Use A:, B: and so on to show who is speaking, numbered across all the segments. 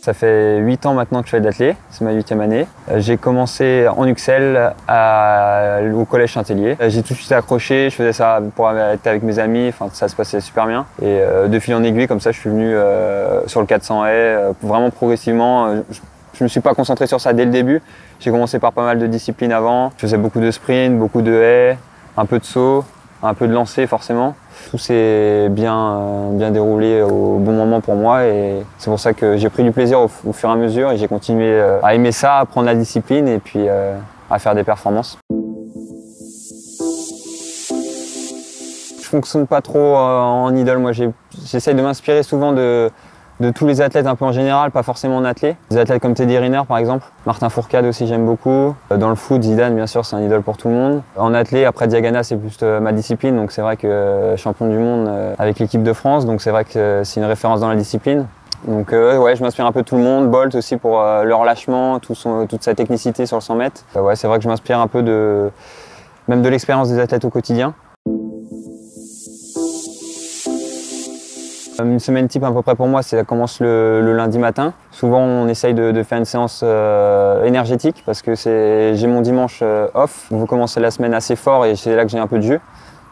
A: Ça fait 8 ans maintenant que je fais de l'athlé, c'est ma 8e année. J'ai commencé en UXL au collège Saint-Hélier. J'ai tout de suite accroché, je faisais ça pour être avec mes amis, enfin, ça se passait super bien. Et de fil en aiguille, comme ça, je suis venu sur le 400 haies, vraiment progressivement. Je ne me suis pas concentré sur ça dès le début. J'ai commencé par pas mal de disciplines avant. Je faisais beaucoup de sprints, beaucoup de haies, un peu de saut, un peu de lancer forcément. Tout s'est bien déroulé au bon moment pour moi et c'est pour ça que j'ai pris du plaisir au fur et à mesure et j'ai continué à aimer ça, à prendre la discipline et puis à faire des performances. Je fonctionne pas trop en idole, moi j'essaye de m'inspirer souvent de tous les athlètes un peu en général, pas forcément en athlé. Des athlètes comme Teddy Riner par exemple, Martin Fourcade aussi j'aime beaucoup. Dans le foot, Zidane bien sûr c'est un idole pour tout le monde. En athlé, après Diagana c'est plus ma discipline, donc c'est vrai que champion du monde avec l'équipe de France, donc c'est vrai que c'est une référence dans la discipline. Donc ouais, je m'inspire un peu de tout le monde, Bolt aussi pour le relâchement, toute sa technicité sur le 100 mètres. Ouais, c'est vrai que je m'inspire un peu même de l'expérience des athlètes au quotidien. Une semaine type à peu près pour moi, ça commence le lundi matin. Souvent on essaye de faire une séance énergétique parce que j'ai mon dimanche off. On veut commencer la semaine assez fort et c'est là que j'ai un peu de jus.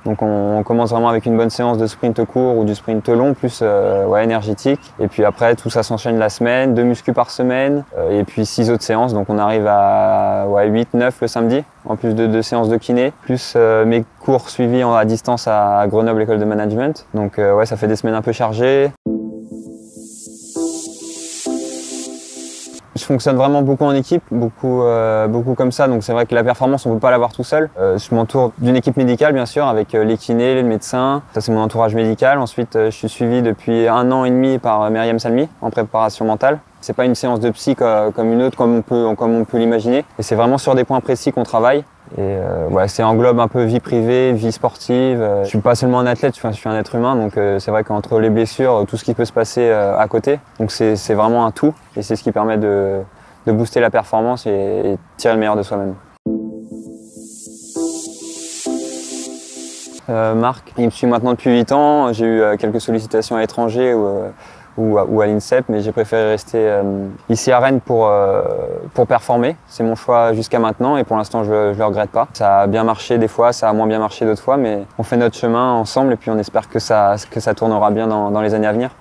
A: Donc on commence vraiment avec une bonne séance de sprint court ou du sprint long plus ouais, énergétique. Et puis après tout ça s'enchaîne la semaine, 2 muscu par semaine et puis 6 autres séances. Donc on arrive à ouais, 8-9 le samedi, en plus de 2 séances de kiné, plus mes cours suivis à distance à Grenoble École de Management. Donc ouais, ça fait des semaines un peu chargées. Je fonctionne vraiment beaucoup en équipe, beaucoup comme ça, donc c'est vrai que la performance on ne peut pas l'avoir tout seul. Je m'entoure d'une équipe médicale bien sûr, avec les kinés, les médecins, ça c'est mon entourage médical. Ensuite je suis suivi depuis 1 an et demi par Myriam Salmi en préparation mentale. C'est pas une séance de psy comme une autre, comme on peut l'imaginer. Et c'est vraiment sur des points précis qu'on travaille. Et ouais, ça englobe un peu vie privée, vie sportive. Je suis pas seulement un athlète, je suis un être humain, donc c'est vrai qu'entre les blessures, tout ce qui peut se passer à côté, donc c'est vraiment un tout. Et c'est ce qui permet de booster la performance et tirer le meilleur de soi-même. Marc, il me suit maintenant depuis 8 ans. J'ai eu quelques sollicitations à l'étranger ou à l'INSEP, mais j'ai préféré rester ici à Rennes pour performer. C'est mon choix jusqu'à maintenant et pour l'instant je le regrette pas. Ça a bien marché des fois, ça a moins bien marché d'autres fois, mais on fait notre chemin ensemble et puis on espère que ça tournera bien dans les années à venir.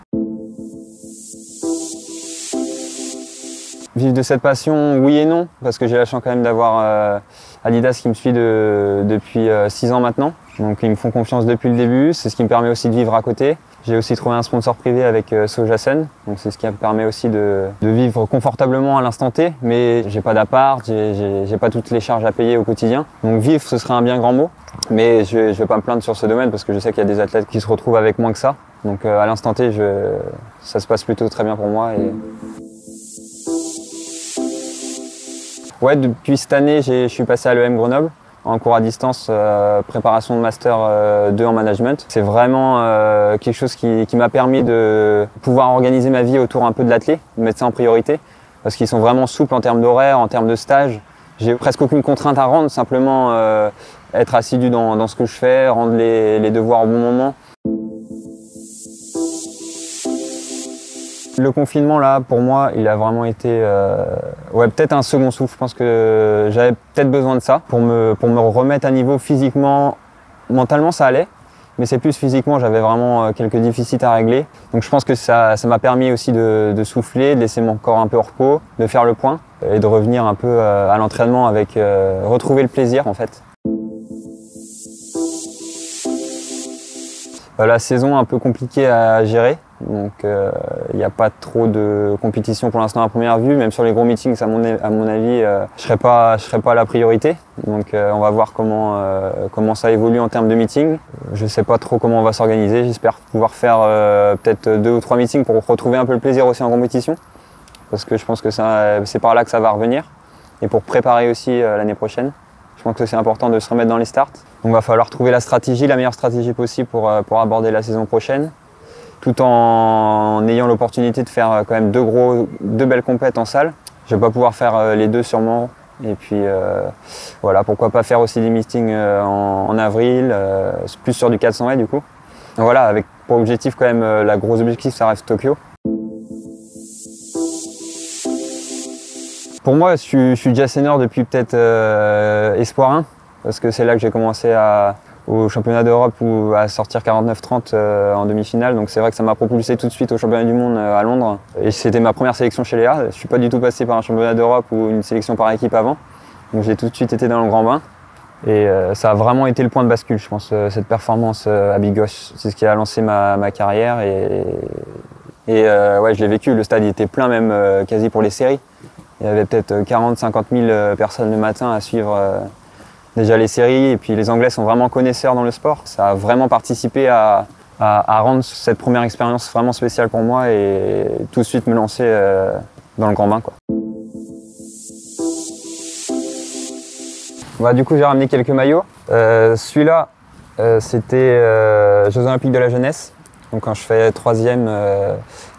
A: Vivre de cette passion, oui et non, parce que j'ai la chance quand même d'avoir Adidas qui me suit depuis 6 ans maintenant. Donc ils me font confiance depuis le début, c'est ce qui me permet aussi de vivre à côté. J'ai aussi trouvé un sponsor privé avec Sojasen, donc c'est ce qui me permet aussi de vivre confortablement à l'instant T, mais j'ai pas d'appart, j'ai pas toutes les charges à payer au quotidien. Donc vivre, ce serait un bien grand mot, mais je vais pas me plaindre sur ce domaine parce que je sais qu'il y a des athlètes qui se retrouvent avec moins que ça. Donc à l'instant T, ça se passe plutôt très bien pour moi. Ouais, depuis cette année, je suis passé à l'EM Grenoble en cours à distance, préparation de master 2 en management. C'est vraiment quelque chose qui m'a permis de pouvoir organiser ma vie autour un peu de l'athlé, de mettre ça en priorité, parce qu'ils sont vraiment souples en termes d'horaire, en termes de stage. J'ai presque aucune contrainte à rendre, simplement être assidu dans ce que je fais, rendre les devoirs au bon moment. Le confinement, là, pour moi, il a vraiment été ouais, peut-être un second souffle. Je pense que j'avais peut-être besoin de ça pour me remettre à niveau physiquement. Mentalement, ça allait, mais c'est plus physiquement, j'avais vraiment quelques déficits à régler. Donc je pense que ça m'a permis aussi de souffler, de laisser mon corps un peu au repos, de faire le point et de revenir un peu à l'entraînement avec retrouver le plaisir en fait. La saison un peu compliquée à gérer, donc il n'y a pas trop de compétition pour l'instant à première vue, même sur les gros meetings à mon avis je serai pas la priorité, donc on va voir comment ça évolue en termes de meetings. Je ne sais pas trop comment on va s'organiser, j'espère pouvoir faire peut-être 2 ou 3 meetings pour retrouver un peu le plaisir aussi en compétition, parce que je pense que c'est par là que ça va revenir, et pour préparer aussi l'année prochaine. Je pense que c'est important de se remettre dans les starts. Donc il va falloir trouver la meilleure stratégie possible pour aborder la saison prochaine, tout en ayant l'opportunité de faire quand même 2 belles compètes en salle. Je ne vais pas pouvoir faire les 2 sûrement. Et puis voilà, pourquoi pas faire aussi des meetings en avril, plus sur du 400 mètres du coup. Donc voilà, avec pour objectif quand même, la grosse objectif ça reste Tokyo. Pour moi, je suis déjà senior depuis peut-être Espoir 1, parce que c'est là que j'ai commencé au championnat d'Europe ou à sortir 49-30 en demi-finale. Donc c'est vrai que ça m'a propulsé tout de suite au championnat du monde à Londres. Et c'était ma première sélection chez Léa. Je ne suis pas du tout passé par un championnat d'Europe ou une sélection par équipe avant. Donc j'ai tout de suite été dans le grand bain. Et ça a vraiment été le point de bascule, je pense, cette performance à Bigos. C'est ce qui a lancé ma carrière. Ouais, je l'ai vécu. Le stade il était plein, même quasi pour les séries. Il y avait peut-être 40-50 000 personnes le matin à suivre déjà les séries. Et puis les Anglais sont vraiment connaisseurs dans le sport. Ça a vraiment participé à rendre cette première expérience vraiment spéciale pour moi et tout de suite me lancer dans le grand bain, quoi. Bah, du coup, j'ai ramené quelques maillots. Celui-là, c'était Jeux Olympiques de la jeunesse. Donc quand je fais 3e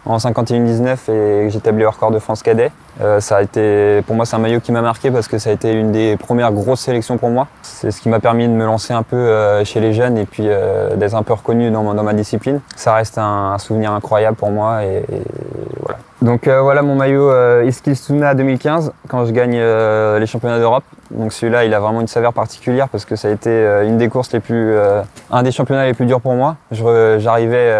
A: en 51-19 et que j'ai établi le record de France cadet, ça a été, pour moi, c'est un maillot qui m'a marqué parce que ça a été une des premières grosses sélections pour moi. C'est ce qui m'a permis de me lancer un peu chez les jeunes et puis d'être un peu reconnu dans ma discipline. Ça reste un souvenir incroyable pour moi et voilà. Donc voilà mon maillot Eskilstuna 2015 quand je gagne les championnats d'Europe. Donc celui-là, il a vraiment une saveur particulière parce que ça a été une des courses un des championnats les plus durs pour moi. J'avais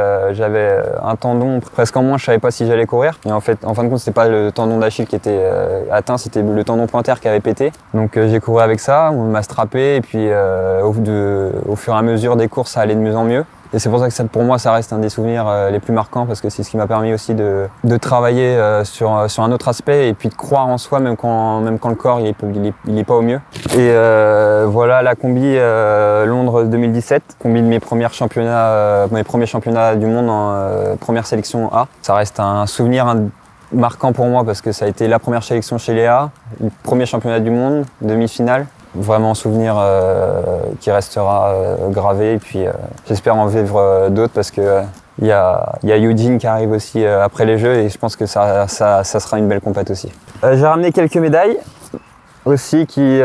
A: un tendon presque en moins, je savais pas si j'allais courir. Et en fin de compte, c'était pas le tendon d'Achille qui était atteint, c'était le tendon plantaire qui avait pété. Donc j'ai couru avec ça, on m'a strappé et puis au fur et à mesure des courses, ça allait de mieux en mieux. Et c'est pour ça que pour moi, ça reste un des souvenirs les plus marquants parce que c'est ce qui m'a permis aussi de travailler sur un autre aspect et puis de croire en soi même quand le corps il est pas au mieux. Et voilà la combi Londres 2017, combi de mes premiers championnats du monde en première sélection A. Ça reste un souvenir marquant pour moi parce que ça a été la première sélection chez Léa, le premier championnat du monde, demi-finale. Vraiment un souvenir qui restera gravé et puis j'espère en vivre d'autres parce que il y a Eugene qui arrive aussi après les Jeux et je pense que ça sera une belle compète aussi. J'ai ramené quelques médailles aussi qui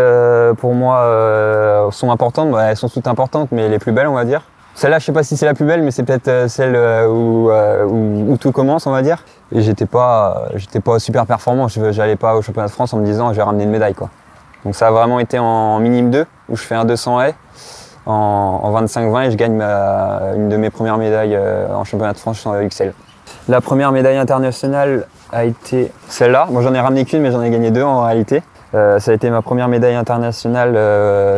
A: pour moi sont importantes. Bah, elles sont toutes importantes mais les plus belles on va dire. Celle-là je sais pas si c'est la plus belle mais c'est peut-être celle où tout commence on va dire. Et j'étais pas super performant, j'allais pas au championnat de France en me disant je vais ramener une médaille quoi. Donc ça a vraiment été en minime 2 où je fais un 200 haies en 25-20 et je gagne une de mes premières médailles en championnat de France en XL. La première médaille internationale a été celle-là. Moi j'en ai ramené qu'une mais j'en ai gagné 2 en réalité. Ça a été ma première médaille internationale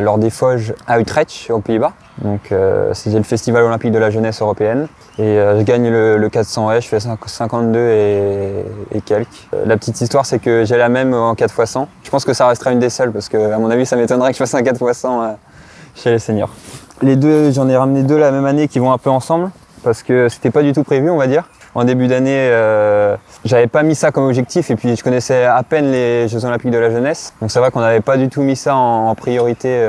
A: lors des Vosges à Utrecht aux Pays-Bas. Donc c'était le Festival olympique de la jeunesse européenne. Et je gagne le 400 haies, je fais 52 et quelques. La petite histoire, c'est que j'ai la même en 4x100. Je pense que ça restera une des seules parce que, à mon avis, ça m'étonnerait que je fasse un 4x100 chez les seniors. Les deux, j'en ai ramené 2 la même année qui vont un peu ensemble parce que c'était pas du tout prévu, on va dire. En début d'année, j'avais pas mis ça comme objectif et puis je connaissais à peine les Jeux Olympiques de la jeunesse. Donc c'est vrai qu'on n'avait pas du tout mis ça en priorité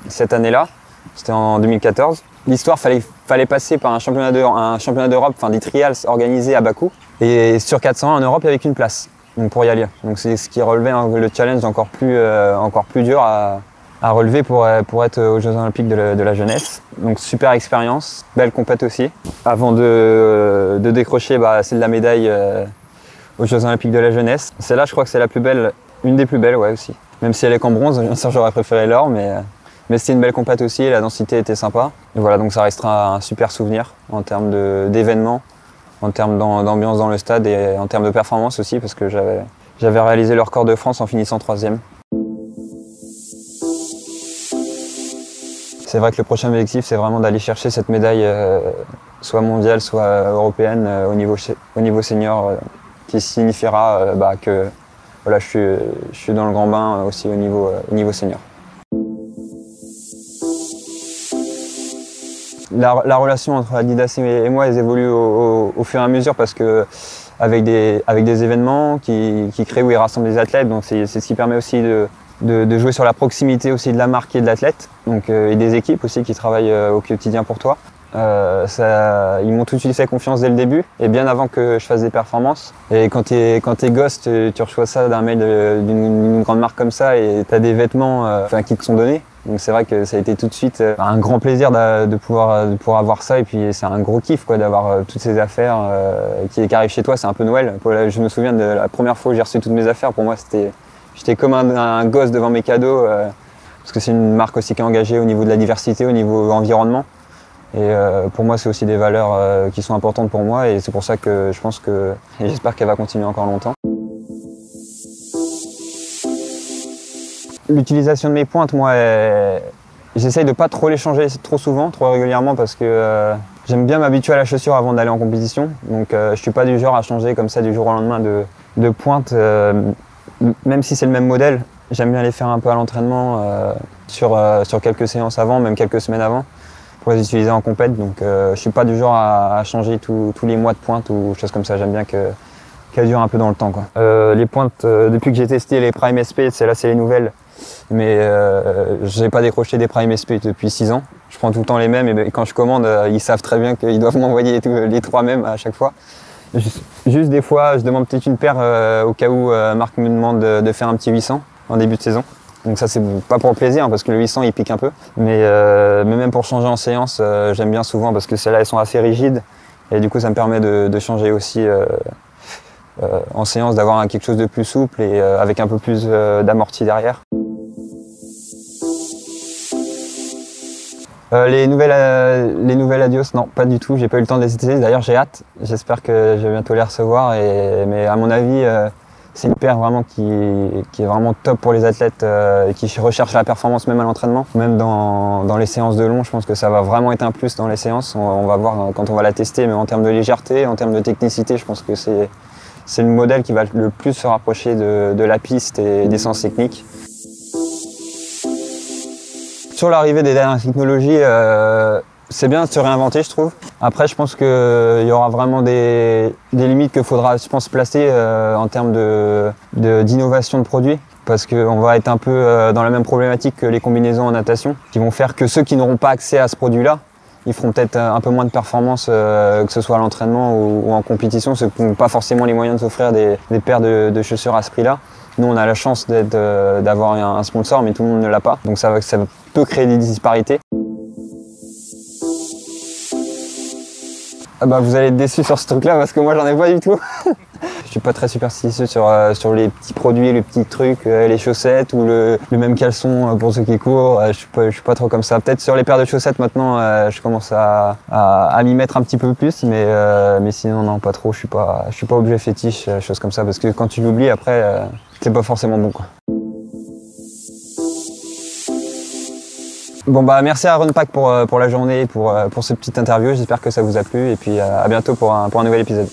A: cette année-là. C'était en 2014. L'histoire, fallait passer par un championnat d'Europe, enfin des trials organisés à Bakou. Et sur 400 en Europe, il n'y avait qu'une place donc pour y aller. Donc c'est ce qui relevait le challenge encore plus dur à relever pour être aux Jeux Olympiques de la jeunesse. Donc super expérience, belle compète aussi. Avant de décrocher c'est de la médaille aux Jeux Olympiques de la jeunesse. Celle-là, je crois que c'est la plus belle, une des plus belles ouais aussi. Même si elle est qu'en bronze, bien sûr j'aurais préféré l'or, mais c'était une belle compète aussi et la densité était sympa. Et voilà, donc ça restera un super souvenir en termes d'événements, en termes d'ambiance dans le stade et en termes de performance aussi parce que j'avais réalisé le record de France en finissant 3e. C'est vrai que le prochain objectif, c'est vraiment d'aller chercher cette médaille soit mondiale, soit européenne au niveau senior qui signifiera que voilà, je suis dans le grand bain aussi au niveau senior. La relation entre Adidas et moi, elle évolue au fur et à mesure parce que avec des événements qui créent où ils rassemblent les athlètes, donc c'est ce qui permet aussi de jouer sur la proximité aussi de la marque et de l'athlète, donc et des équipes aussi qui travaillent au quotidien pour toi. Ils m'ont tout de suite fait confiance dès le début et bien avant que je fasse des performances. Et quand t'es gosse, tu reçois ça d'un mail d'une grande marque comme ça et t'as des vêtements qui te sont donnés. Donc c'est vrai que ça a été tout de suite un grand plaisir de pouvoir avoir ça, et puis c'est un gros kiff quoi, d'avoir toutes ces affaires qui arrivent chez toi. C'est un peu Noël. Je me souviens de la première fois où j'ai reçu toutes mes affaires. Pour moi, j'étais comme un gosse devant mes cadeaux, parce que c'est une marque aussi qui est engagée au niveau de la diversité, au niveau environnement. Et pour moi, c'est aussi des valeurs qui sont importantes pour moi, et c'est pour ça que je pense que, et j'espère qu'elle va continuer encore longtemps. L'utilisation de mes pointes, moi, j'essaye de pas trop les changer trop souvent, trop régulièrement, parce que j'aime bien m'habituer à la chaussure avant d'aller en compétition. Donc je suis pas du genre à changer comme ça du jour au lendemain de pointe, même si c'est le même modèle. J'aime bien les faire un peu à l'entraînement, sur quelques séances avant, même quelques semaines avant, pour les utiliser en compète. Donc je suis pas du genre à changer tous les mois de pointe ou choses comme ça. J'aime bien qu'elles durent un peu dans le temps, quoi. Les pointes, depuis que j'ai testé les Prime SP, c'est les nouvelles, mais je n'ai pas décroché des Prime SP depuis 6 ans. Je prends tout le temps les mêmes, et quand je commande, ils savent très bien qu'ils doivent m'envoyer les 3 mêmes à chaque fois. Juste des fois, je demande peut-être une paire au cas où Marc me demande de faire un petit 800 en début de saison. Donc ça, c'est pas pour le plaisir, hein, parce que le 800 il pique un peu, mais même pour changer en séance, j'aime bien souvent, parce que celles-là elles sont assez rigides, et du coup ça me permet de changer aussi en séance, d'avoir quelque chose de plus souple et avec un peu plus d'amorti derrière. Les nouvelles Adios, non, pas du tout, j'ai pas eu le temps de les essayer. D'ailleurs, j'ai hâte, j'espère que je vais bientôt les recevoir. Mais à mon avis, c'est une paire vraiment qui est vraiment top pour les athlètes qui recherchent la performance même à l'entraînement. Même dans les séances de long, je pense que ça va vraiment être un plus dans les séances. On va voir quand on va la tester, mais en termes de légèreté, en termes de technicité, je pense que c'est le modèle qui va le plus se rapprocher de la piste et des sens techniques. Sur l'arrivée des dernières technologies, c'est bien de se réinventer, je trouve. Après, je pense qu'il y aura vraiment des limites qu'il faudra, je pense, placer en termes d'innovation de produits, parce qu'on va être un peu dans la même problématique que les combinaisons en natation, qui vont faire que ceux qui n'auront pas accès à ce produit-là, ils feront peut-être un peu moins de performance, que ce soit à l'entraînement ou en compétition, ceux qui n'ont pas forcément les moyens de s'offrir des paires de chaussures à ce prix-là. Nous, on a la chance d'avoir un sponsor, mais tout le monde ne l'a pas. Donc ça peut créer des disparités. Ah bah, vous allez être déçus sur ce truc-là, parce que moi, j'en ai pas du tout. Je suis pas très superstitieux sur les petits produits, les petits trucs, les chaussettes ou le même caleçon pour ceux qui courent. Je suis pas trop comme ça. Peut-être sur les paires de chaussettes maintenant, je commence à m'y mettre un petit peu plus, mais sinon non, pas trop. Je suis pas objet fétiche, choses comme ça, parce que quand tu l'oublies après, c'est pas forcément bon, quoi. Bon bah merci à Runpack pour la journée, pour cette petite interview. J'espère que ça vous a plu, et puis à bientôt pour un nouvel épisode.